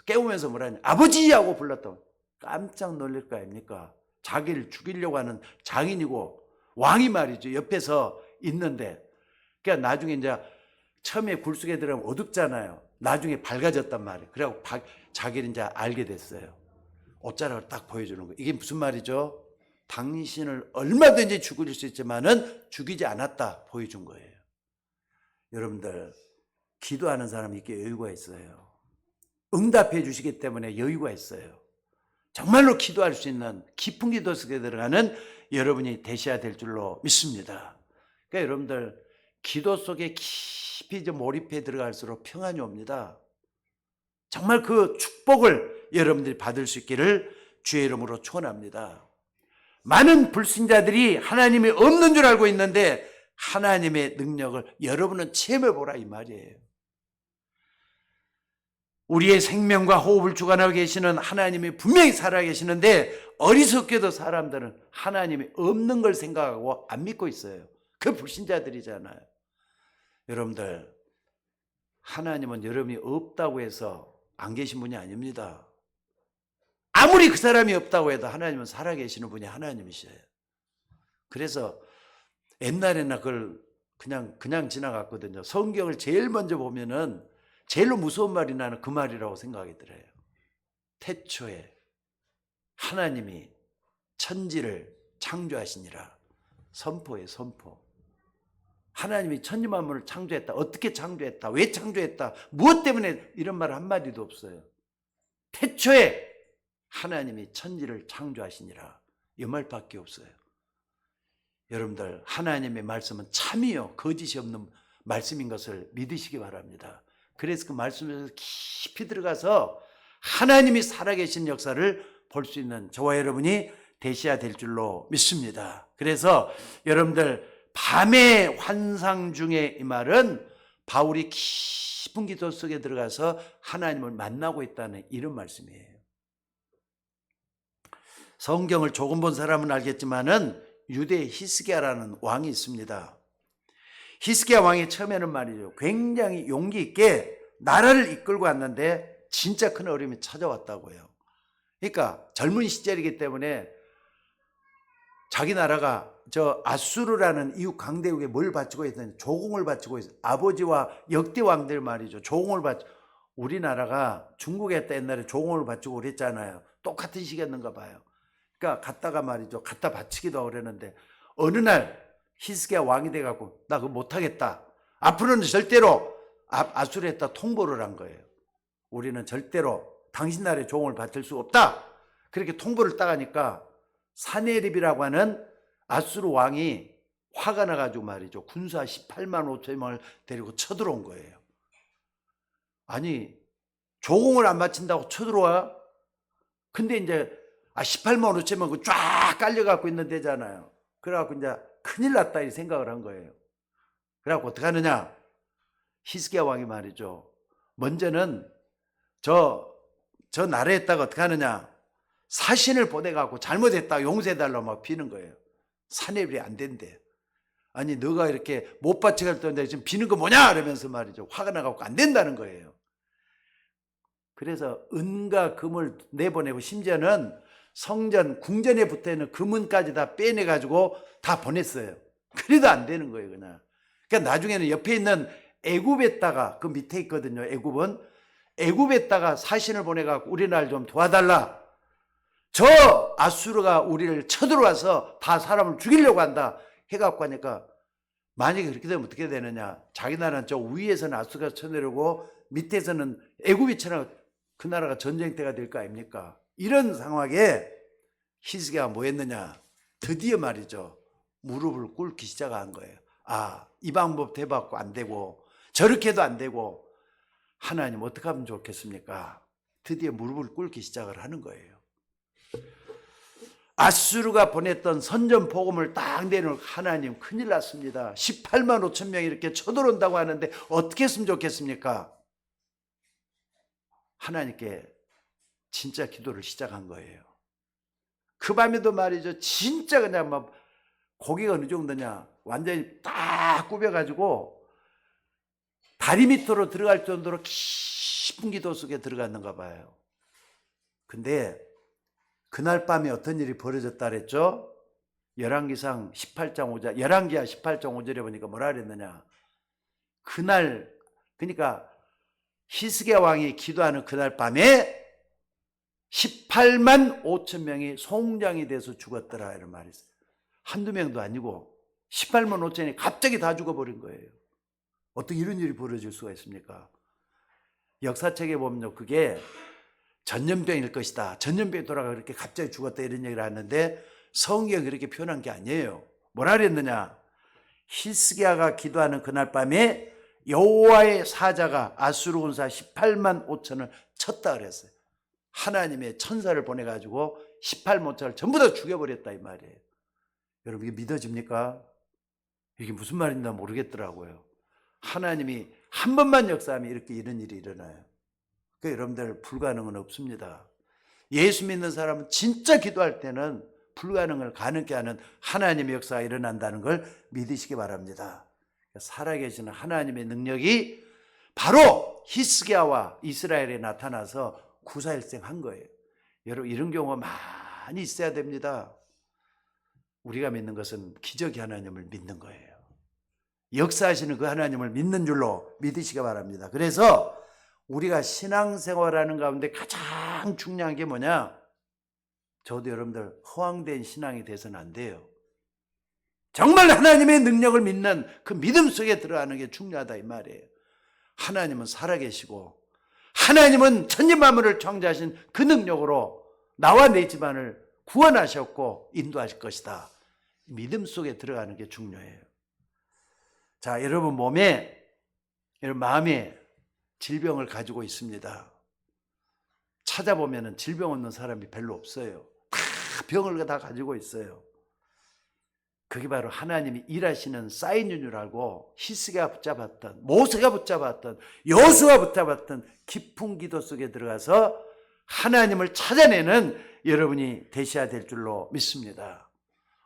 A: 깨우면서 뭐라냐, 아버지! 하고 불렀다. 깜짝 놀랄 거 아닙니까? 자기를 죽이려고 하는 장인이고 왕이 말이죠, 옆에서 있는데. 그러니까 나중에 이제 처음에 굴 속에 들어가면 어둡잖아요. 나중에 밝아졌단 말이에요. 그래갖고 자기를 이제 알게 됐어요. 옷자락을 딱 보여주는 거예요. 이게 무슨 말이죠? 당신을 얼마든지 죽일 수 있지만은 죽이지 않았다 보여준 거예요. 여러분들, 기도하는 사람이 이렇게 여유가 있어요. 응답해 주시기 때문에 여유가 있어요. 정말로 기도할 수 있는 깊은 기도 속에 들어가는 여러분이 되셔야 될 줄로 믿습니다. 그러니까 여러분들, 기도 속에 깊이 몰입해 들어갈수록 평안이 옵니다. 정말 그 축복을 여러분들이 받을 수 있기를 주의 이름으로 축원합니다. 많은 불신자들이 하나님이 없는 줄 알고 있는데 하나님의 능력을 여러분은 체험해 보라 이 말이에요. 우리의 생명과 호흡을 주관하고 계시는 하나님이 분명히 살아계시는데 어리석게도 사람들은 하나님이 없는 걸 생각하고 안 믿고 있어요. 그 불신자들이잖아요. 여러분들, 하나님은 여러분이 없다고 해서 안 계신 분이 아닙니다. 아무리 그 사람이 없다고 해도 하나님은 살아계시는 분이 하나님이셔요. 그래서 옛날에는 그걸 그냥 지나갔거든요. 성경을 제일 먼저 보면은 제일로 무서운 말이 나는 그 말이라고 생각이 들어요. 태초에 하나님이 천지를 창조하시니라. 선포예요, 선포. 하나님이 천지 만물을 창조했다. 어떻게 창조했다? 왜 창조했다? 무엇 때문에? 이런 말 한마디도 없어요. 태초에 하나님이 천지를 창조하시니라. 이 말밖에 없어요. 여러분들 하나님의 말씀은 참이요 거짓이 없는 말씀인 것을 믿으시기 바랍니다. 그래서 그 말씀에서 깊이 들어가서 하나님이 살아계신 역사를 볼 수 있는 저와 여러분이 되셔야 될 줄로 믿습니다. 그래서 여러분들 밤의 환상 중에 이 말은 바울이 깊은 기도 속에 들어가서 하나님을 만나고 있다는 이런 말씀이에요. 성경을 조금 본 사람은 알겠지만은 유대 히스기야라는 왕이 있습니다. 히스기야 왕이 처음에는 말이죠, 굉장히 용기 있게 나라를 이끌고 왔는데 진짜 큰 어려움이 찾아왔다고요. 그러니까 젊은 시절이기 때문에 자기 나라가 저 아수르라는 이웃 강대국에 뭘 바치고 있었는지 조공을 바치고 있어요. 아버지와 역대 왕들 말이죠, 조공을 바치고. 우리나라가 중국에 옛날에 조공을 바치고 그랬잖아요. 똑같은 시기였는가 봐요. 그러니까 갔다가 말이죠, 갖다 바치기도 하고 그랬는데 어느 날 히스기야 왕이 돼갖고 나 그거 못하겠다, 앞으로는 절대로 아수르에다 통보를 한 거예요. 우리는 절대로 당신 나라에 조공을 바칠 수 없다. 그렇게 통보를 딱 하니까 사네립이라고 하는 아수르 왕이 화가 나가지고 말이죠, 군사 18만 5천 명을 데리고 쳐들어온 거예요. 아니 조공을 안 바친다고 쳐들어와? 근데 이제 18만 5천 명 쫙 깔려갖고 있는 데잖아요. 그래갖고 이제 큰일 났다 이 생각을 한 거예요. 그래갖고 어떻게 하느냐, 히스기야 왕이 말이죠, 먼저는 저 나라에다가 어떻게 하느냐, 사신을 보내갖고 잘못했다 용서해달라고 막 비는 거예요. 사내빌이 안 된대. 아니 너가 이렇게 못 바치겠다는데 지금 비는 거 뭐냐 이러면서 말이죠, 화가 나갖고 안 된다는 거예요. 그래서 은과 금을 내보내고 심지어는 성전 궁전에 붙어있는 금은까지 다 빼내가지고 다 보냈어요. 그래도 안 되는 거예요 그냥. 그러니까 나중에는 옆에 있는 애굽에다가, 그 밑에 있거든요, 애굽은. 애굽에다가 사신을 보내갖고 우리나라를 좀 도와달라, 저 아수르가 우리를 쳐들어와서 다 사람을 죽이려고 한다 해갖고 하니까, 만약에 그렇게 되면 어떻게 되느냐, 자기 나라는 저 위에서는 아수르가 쳐내려고 밑에서는 애굽이 쳐내고 그 나라가 전쟁터가 될 거 아닙니까? 이런 상황에 히스기야가 뭐 했느냐, 드디어 말이죠 무릎을 꿇기 시작한 거예요. 아, 이 방법 해봤고 안 되고 저렇게 해도 안 되고 하나님 어떻게 하면 좋겠습니까? 드디어 무릎을 꿇기 시작을 하는 거예요. 아수르가 보냈던 선전 복음을 딱 내놓은 하나님 큰일 났습니다. 18만 5천 명이 이렇게 쳐들어온다고 하는데 어떻게 했으면 좋겠습니까? 하나님께 진짜 기도를 시작한 거예요. 그 밤에도 말이죠, 진짜 그냥 막 고기가 어느 정도냐, 완전히 딱 꾸며가지고 다리 밑으로 들어갈 정도로 깊은 기도 속에 들어갔는가 봐요. 근데 그날 밤에 어떤 일이 벌어졌다 그랬죠? 열왕기상 18장 5절, 열왕기하 18장 5절에 보니까 뭐라 그랬느냐, 그날, 그러니까 히스기야 왕이 기도하는 그날 밤에 18만 5천 명이 송장이 돼서 죽었더라 이런 말이 있어요. 한두 명도 아니고 18만 5천이 갑자기 다 죽어버린 거예요. 어떻게 이런 일이 벌어질 수가 있습니까? 역사책에 보면 그게 전염병일 것이다, 전염병이 돌아가 그렇게 갑자기 죽었다 이런 얘기를 하는데 성경이 그렇게 표현한 게 아니에요. 뭐라 그랬느냐, 히스기야가 기도하는 그날 밤에 여호와의 사자가 아수르 군사 18만 5천을 쳤다 그랬어요. 하나님의 천사를 보내가지고 18만 5천을 전부 다 죽여버렸다 이 말이에요. 여러분 이게 믿어집니까? 이게 무슨 말인지 모르겠더라고요. 하나님이 한 번만 역사하면 이렇게 이런 일이 일어나요. 그러니까 여러분들 불가능은 없습니다. 예수 믿는 사람은 진짜 기도할 때는 불가능을 가능케 하는 하나님의 역사가 일어난다는 걸 믿으시기 바랍니다. 살아계시는 하나님의 능력이 바로 히스기야와 이스라엘에 나타나서 구사일생한 거예요. 여러분 이런 경우가 많이 있어야 됩니다. 우리가 믿는 것은 기적의 하나님을 믿는 거예요. 역사하시는 그 하나님을 믿는 줄로 믿으시기 바랍니다. 그래서 우리가 신앙생활하는 가운데 가장 중요한 게 뭐냐, 저도 여러분들 허황된 신앙이 돼서는 안 돼요. 정말 하나님의 능력을 믿는 그 믿음 속에 들어가는 게 중요하다 이 말이에요. 하나님은 살아계시고 하나님은 천지만물을 창조하신 그 능력으로 나와 내 집안을 구원하셨고 인도하실 것이다. 믿음 속에 들어가는 게 중요해요. 자, 여러분 몸에, 여러분 마음에 질병을 가지고 있습니다. 찾아보면 질병 없는 사람이 별로 없어요. 다 병을 다 가지고 있어요. 그게 바로 하나님이 일하시는 사인인 줄 알고 히스기야가 붙잡았던, 모세가 붙잡았던, 여호수아가 붙잡았던 깊은 기도 속에 들어가서 하나님을 찾아내는 여러분이 되셔야 될 줄로 믿습니다.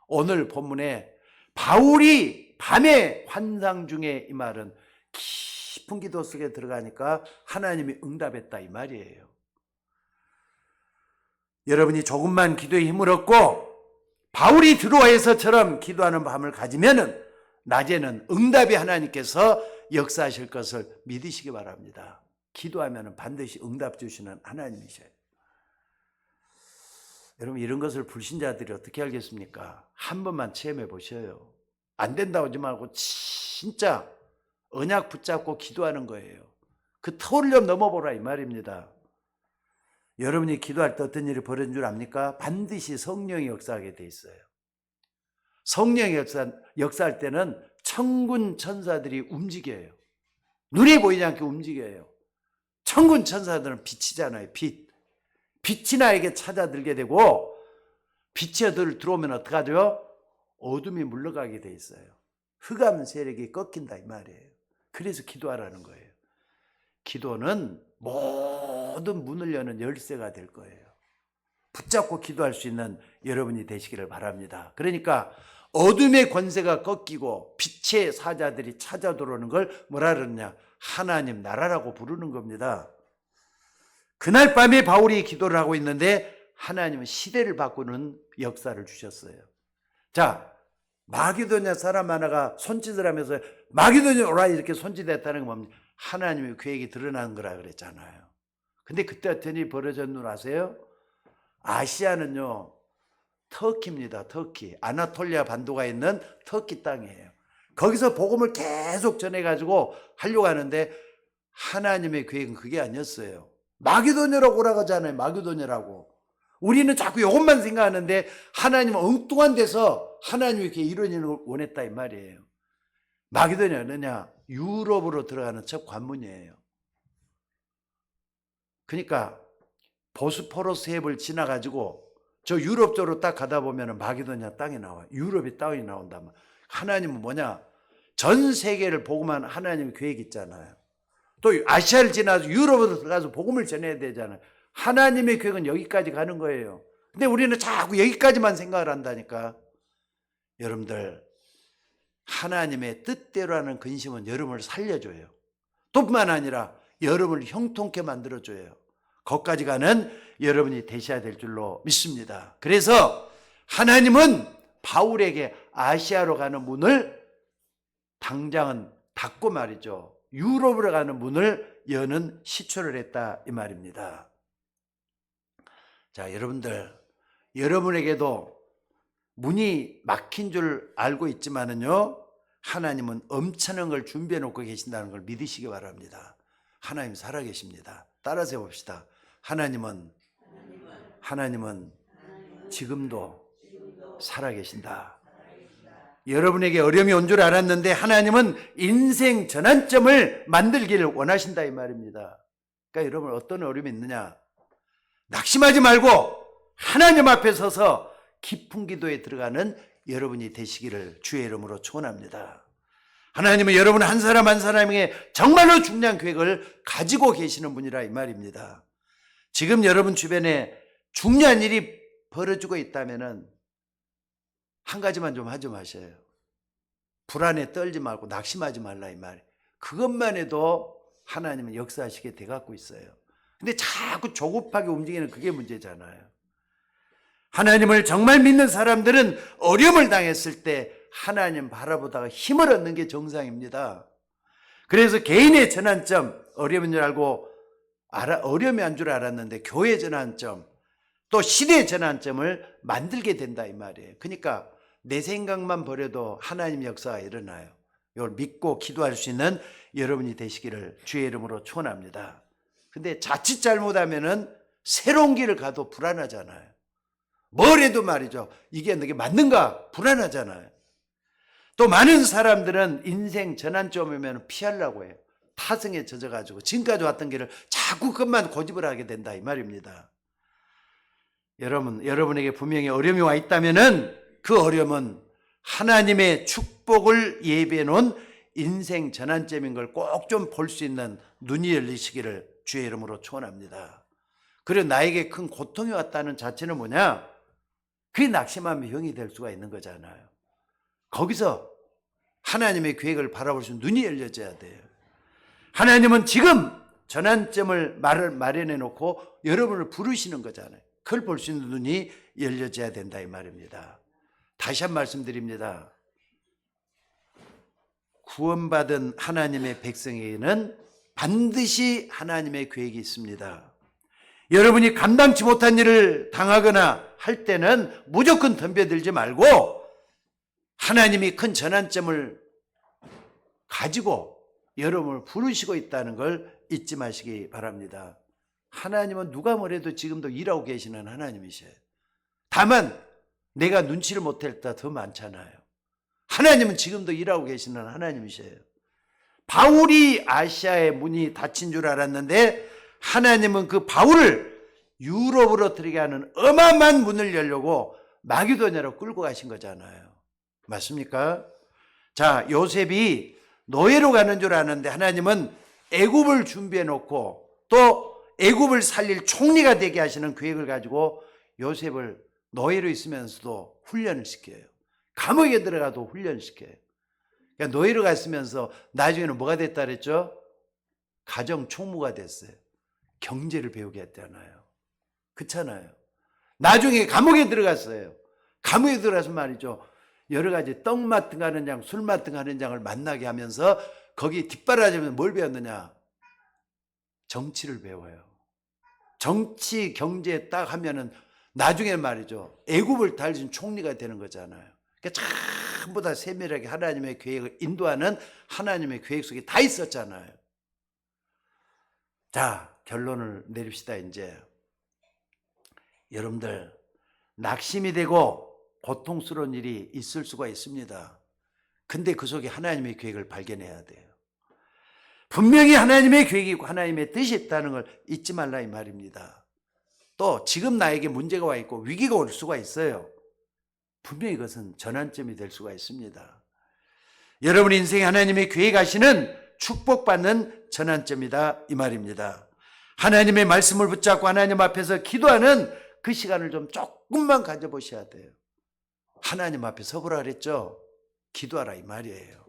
A: 오늘 본문에 바울이 밤에 환상 중에 이 말은 깊은 기도 속에 들어가니까 하나님이 응답했다 이 말이에요. 여러분이 조금만 기도에 힘을 얻고 바울이 드로아에서처럼 기도하는 밤을 가지면은 낮에는 응답이 하나님께서 역사하실 것을 믿으시기 바랍니다. 기도하면 반드시 응답 주시는 하나님이셔요. 여러분 이런 것을 불신자들이 어떻게 알겠습니까? 한 번만 체험해 보셔요. 안 된다고 하지 말고 진짜 언약 붙잡고 기도하는 거예요. 그 터를 좀 넘어보라 이 말입니다. 여러분이 기도할 때 어떤 일이 벌어진 줄 압니까? 반드시 성령이 역사하게 돼 있어요. 성령이 역사할 때는 천군 천사들이 움직여요. 눈에 보이지 않게 움직여요. 천군 천사들은 빛이잖아요. 빛이 나에게 찾아들게 되고 빛이 들어오면 어떡하죠? 어둠이 물러가게 돼 있어요. 흑암 세력이 꺾인다 이 말이에요. 그래서 기도하라는 거예요. 기도는 모든 문을 여는 열쇠가 될 거예요. 붙잡고 기도할 수 있는 여러분이 되시기를 바랍니다. 그러니까 어둠의 권세가 꺾이고 빛의 사자들이 찾아 들어오는 걸 뭐라 그러느냐? 하나님 나라라고 부르는 겁니다. 그날 밤에 바울이 기도를 하고 있는데 하나님은 시대를 바꾸는 역사를 주셨어요. 자, 마게도냐 사람 하나가 손짓을 하면서 마게도냐 오라 이렇게 손짓했다는 건 뭡니까? 하나님의 계획이 드러난 거라 그랬잖아요. 근데 그때 어떤 일이 벌어졌는 줄 아세요? 아시아는요 터키입니다. 터키. 아나톨리아 반도가 있는 터키 땅이에요. 거기서 복음을 계속 전해가지고 하려고 하는데 하나님의 계획은 그게 아니었어요. 마게도냐라고 오라고 하잖아요. 마게도냐라고. 우리는 자꾸 이것만 생각하는데 하나님은 엉뚱한 데서 하나님이 이렇게 이런 일을 원했다 이 말이에요. 마게도냐 어느냐? 유럽으로 들어가는 첫 관문이에요. 그러니까 보스포러스 해협을 지나가지고 저 유럽 쪽으로 딱 가다 보면 마게도냐 땅이 나와요. 유럽이 땅이 나온다면 하나님은 뭐냐? 전 세계를 복음하는 하나님의 계획이 있잖아요. 또 아시아를 지나서 유럽으로 들어가서 복음을 전해야 되잖아요. 하나님의 계획은 여기까지 가는 거예요. 근데 우리는 자꾸 여기까지만 생각을 한다니까. 여러분들 하나님의 뜻대로 하는 근심은 여러분을 살려줘요. 또 뿐만 아니라 여러분을 형통케 만들어줘요. 거기까지 가는 여러분이 되셔야 될 줄로 믿습니다. 그래서 하나님은 바울에게 아시아로 가는 문을 당장은 닫고 말이죠. 유럽으로 가는 문을 여는 시초를 했다 이 말입니다. 자, 여러분들 여러분에게도 문이 막힌 줄 알고 있지만은요 하나님은 엄청난 걸 준비해 놓고 계신다는 걸 믿으시기 바랍니다. 하나님 살아계십니다. 따라서 해봅시다. 하나님은 지금도 살아계신다. 여러분에게 어려움이 온 줄 알았는데 하나님은 인생 전환점을 만들기를 원하신다 이 말입니다. 그러니까 여러분 어떤 어려움이 있느냐? 낙심하지 말고 하나님 앞에 서서 깊은 기도에 들어가는 여러분이 되시기를 주의 이름으로 축원합니다. 하나님은 여러분 한 사람 한 사람에게 정말로 중요한 계획을 가지고 계시는 분이라 이 말입니다. 지금 여러분 주변에 중요한 일이 벌어지고 있다면 한 가지만 좀 하지 마셔요. 불안에 떨지 말고 낙심하지 말라 이 말. 그것만 해도 하나님은 역사하시게 돼갖고 있어요. 근데 자꾸 조급하게 움직이는 그게 문제잖아요. 하나님을 정말 믿는 사람들은 어려움을 당했을 때 하나님 바라보다가 힘을 얻는 게 정상입니다. 그래서 개인의 전환점, 어려움인 줄 알고 어려움이 안 줄 알았는데 교회 전환점, 또 시대의 전환점을 만들게 된다 이 말이에요. 그러니까 내 생각만 버려도 하나님 역사가 일어나요. 이걸 믿고 기도할 수 있는 여러분이 되시기를 주의 이름으로 축원합니다. 근데 자칫 잘못하면은 새로운 길을 가도 불안하잖아요. 뭘 해도 말이죠. 이게 너게 맞는가 불안하잖아요. 또 많은 사람들은 인생 전환점이면 피하려고 해요. 타성에 젖어가지고 지금까지 왔던 길을 자꾸 그것만 고집을 하게 된다 이 말입니다. 여러분에게 분명히 어려움이 와 있다면은 그 어려움은 하나님의 축복을 예비해 놓은 인생 전환점인 걸 꼭 좀 볼 수 있는 눈이 열리시기를 주의 이름으로 축원합니다. 그리고 나에게 큰 고통이 왔다는 자체는 뭐냐? 그게 낙심하면 병이 될 수가 있는 거잖아요. 거기서 하나님의 계획을 바라볼 수 있는 눈이 열려져야 돼요. 하나님은 지금 전환점을 마련해 놓고 여러분을 부르시는 거잖아요. 그걸 볼 수 있는 눈이 열려져야 된다 이 말입니다. 다시 한 말씀드립니다. 구원받은 하나님의 백성에게는 반드시 하나님의 계획이 있습니다. 여러분이 감당치 못한 일을 당하거나 할 때는 무조건 덤벼들지 말고 하나님이 큰 전환점을 가지고 여러분을 부르시고 있다는 걸 잊지 마시기 바랍니다. 하나님은 누가 뭐래도 지금도 일하고 계시는 하나님이셔요. 다만 내가 눈치를 못할 때 더 많잖아요. 하나님은 지금도 일하고 계시는 하나님이셔요. 바울이 아시아의 문이 닫힌 줄 알았는데 하나님은 그 바울을 유럽으로 들어가게 하는 어마어마한 문을 열려고 마게도냐로 끌고 가신 거잖아요. 맞습니까? 자, 요셉이 노예로 가는 줄 아는데 하나님은 애굽을 준비해 놓고 또 애굽을 살릴 총리가 되게 하시는 계획을 가지고 요셉을 노예로 있으면서도 훈련을 시켜요. 감옥에 들어가도 훈련을 시켜요. 그러니까 노예로 갔으면서 나중에는 뭐가 됐다 그랬죠? 가정 총무가 됐어요. 경제를 배우게 했잖아요. 그렇잖아요. 나중에 감옥에 들어갔어요. 감옥에 들어가서 말이죠. 여러 가지 떡 맡은 거 하는 장, 술 맡은 거 하는 장을 만나게 하면서 거기 뒷바라지면서 뭘 배웠느냐? 정치를 배워요. 정치, 경제 딱 하면은 나중에 말이죠. 애굽을 달린 총리가 되는 거잖아요. 그러니까 전부 다 세밀하게 하나님의 계획을 인도하는 하나님의 계획 속에 다 있었잖아요. 자, 결론을 내립시다. 이제 여러분들 낙심이 되고 고통스러운 일이 있을 수가 있습니다. 근데 그 속에 하나님의 계획을 발견해야 돼요. 분명히 하나님의 계획이 있고 하나님의 뜻이 있다는 걸 잊지 말라 이 말입니다. 또 지금 나에게 문제가 와 있고 위기가 올 수가 있어요. 분명히 이것은 전환점이 될 수가 있습니다. 여러분 인생에 하나님의 계획하시는 축복받는 전환점이다 이 말입니다. 하나님의 말씀을 붙잡고 하나님 앞에서 기도하는 그 시간을 좀 조금만 가져보셔야 돼요. 하나님 앞에 서보라 그랬죠. 기도하라 이 말이에요.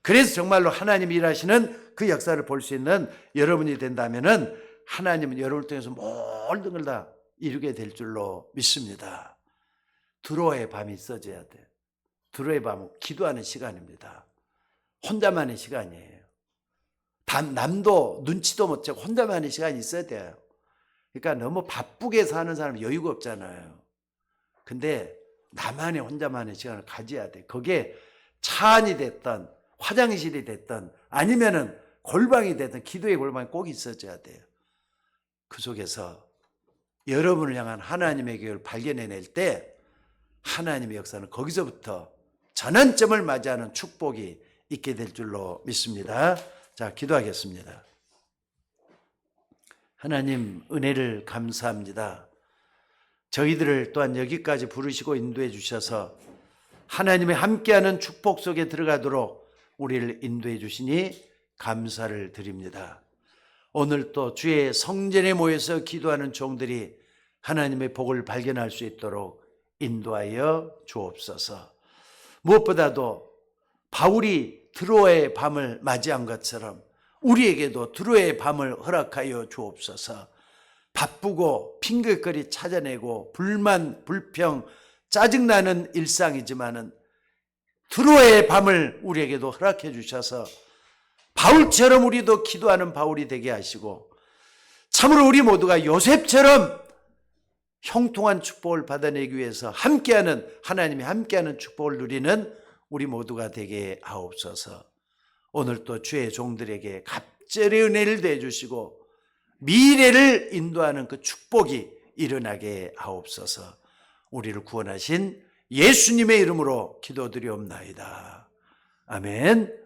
A: 그래서 정말로 하나님이 일하시는 그 역사를 볼 수 있는 여러분이 된다면은 하나님은 여러분을 통해서 모든 걸 다 이루게 될 줄로 믿습니다. 두로의 밤이 있어져야 돼요. 두로의 밤은 기도하는 시간입니다. 혼자만의 시간이에요. 남도 눈치도 못 채고 혼자만의 시간이 있어야 돼요. 그러니까 너무 바쁘게 사는 사람은 여유가 없잖아요. 근데 나만의 혼자만의 시간을 가져야 돼. 그게 차 안이 됐든 화장실이 됐든 아니면은 골방이 됐든 기도의 골방이 꼭 있어져야 돼요. 그 속에서 여러분을 향한 하나님의 계획을 발견해낼 때 하나님의 역사는 거기서부터 전환점을 맞이하는 축복이 있게 될 줄로 믿습니다. 자, 기도하겠습니다. 하나님 은혜를 감사합니다. 저희들을 또한 여기까지 부르시고 인도해 주셔서 하나님의 함께하는 축복 속에 들어가도록 우리를 인도해 주시니 감사를 드립니다. 오늘 또 주의 성전에 모여서 기도하는 종들이 하나님의 복을 발견할 수 있도록 인도하여 주옵소서. 무엇보다도 바울이 드로아의 밤을 맞이한 것처럼 우리에게도 드로아의 밤을 허락하여 주옵소서. 바쁘고 핑계거리 찾아내고 불만, 불평, 짜증나는 일상이지만은 드로아의 밤을 우리에게도 허락해 주셔서 바울처럼 우리도 기도하는 바울이 되게 하시고 참으로 우리 모두가 요셉처럼 형통한 축복을 받아내기 위해서 함께하는 하나님이 함께하는 축복을 누리는 우리 모두가 되게 하옵소서. 오늘 또 주의 종들에게 갑절의 은혜를 내주시고 미래를 인도하는 그 축복이 일어나게 하옵소서. 우리를 구원하신 예수님의 이름으로 기도드리옵나이다. 아멘.